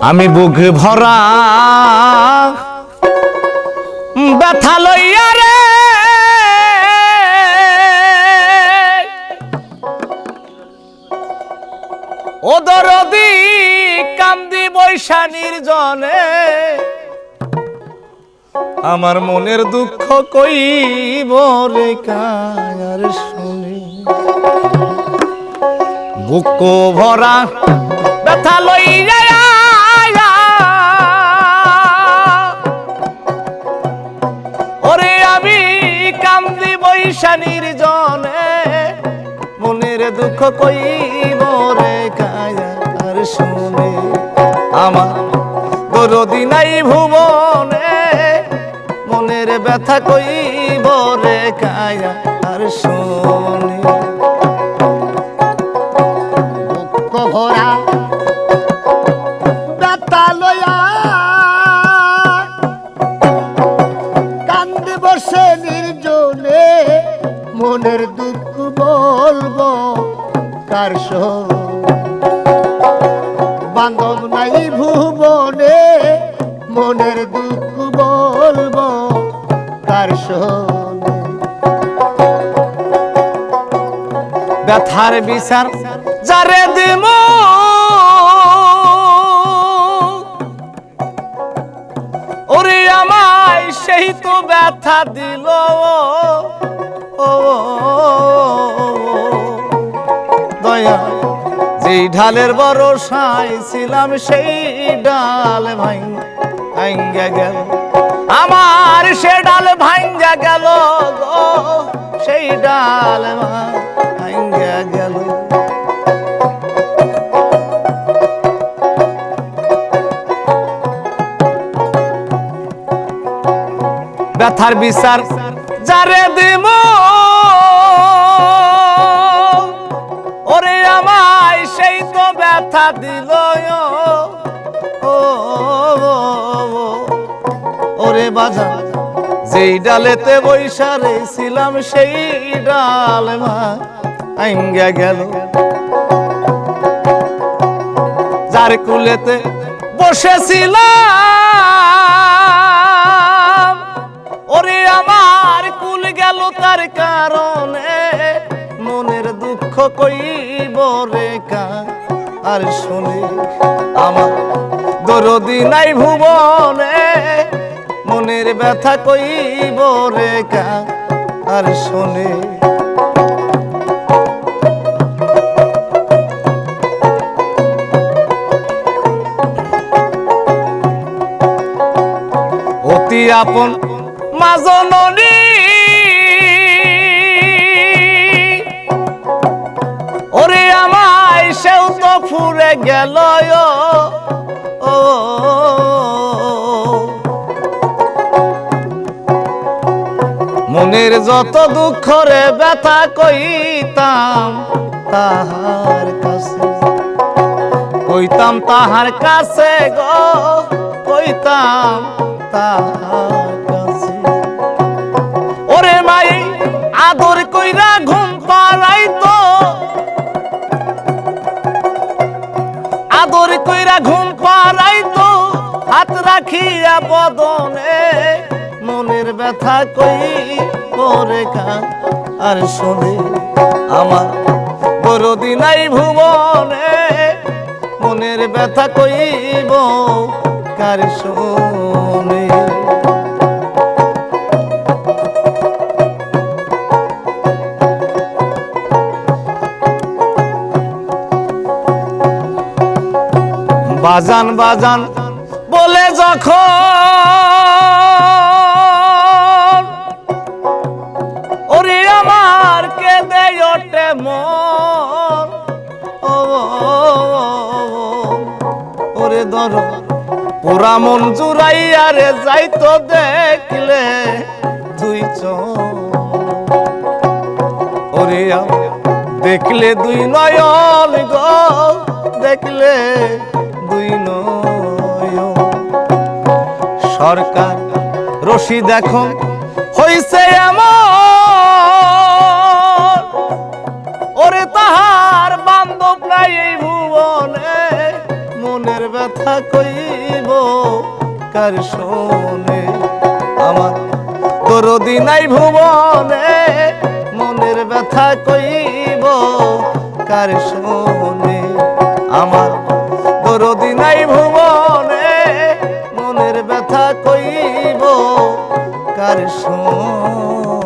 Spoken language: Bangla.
আমি বুক ভরা ব্যথা লইয়া রে ও দরদি কান্দি বৈশা নির্জনে আমার মনের দুঃখ কইব রে কার শুনি বুক ভরা ব্যথা লইয়া ওরে আমি কান্দি বৈশা নির্জনে মনের দুঃখ কইব রে কার শুনি আমার দরদি নাই ভুবনে মনের ব্যথা কইব রে কার শুনি দুঃখ ভরা ব্যথা লইয়া কান্দে বসে নির্জনে মনের দুঃখ বলবো কার বান্ধব নাই ভুবনে মনের দুঃখ বলবো কার ব্যথার বিচার যারে দিম ওরে আমায় সেই তো ব্যথা দিল ও দয়া যেই ঢালের ভরসায় ছিলাম সেই ডাল ভাঙ্গা গেল আমার সে ডাল ভাঙ্গা গেল গো সেই ডাল ভাঙ্গা গেল ব্যথার বিচার যারে দিব ওরে আমায় সেই তো ব্যথা দিল ওরে বাজার যেই ডালেতে বৈশা ছিলাম সেই ডাল ভাঙ্গা গেল যার কুলেতে বসেছিলাম ওরে আমার কুল গেল তার কারণে মনের দুঃখ কইব রে আর শুনি আমার দরদি নাই ভুবনে মনের ব্যথা কইব রে আর শুনি অতি আপন মা জননী ওরে আমায় সেও তো ফুরে গেল ও মনের যত দুঃখ রে ব্যথা কইতাম তাহার কাছে তাহার কাছে গো কইতাম তাহার কাছে ওরে মাই আদর কইরা ঘুম পাড়াইতো আদর কইরা ঘুম পাড়াইতো হাত রাখিয়া বদনে মনের ব্যথা কই পরে আর শুনে আমার দরদি নাই ভুবনে মনের ব্যথা কইব কার শুনে বাজান বাজান বলে যখন ওরে আমার কেঁদে ওঠে মন ওরে ধর পুরা মন জুড়াইয়া রে যাইতো দেখলে দুই ওরে দেখলে দুই নয়ন গো দেখলে দুই নয়ন সরকার রশি দেখো হইছে এমন ওরে তাহার বান্ধব নাই এই ভুবনে মনের ব্যথা কইব কার শোনে আমার দরদি নাই ভুবনে মনের ব্যথা কইব কার শোনে আমার দরদি নাই ভুবনে মনের ব্যথা কইব কার শোনে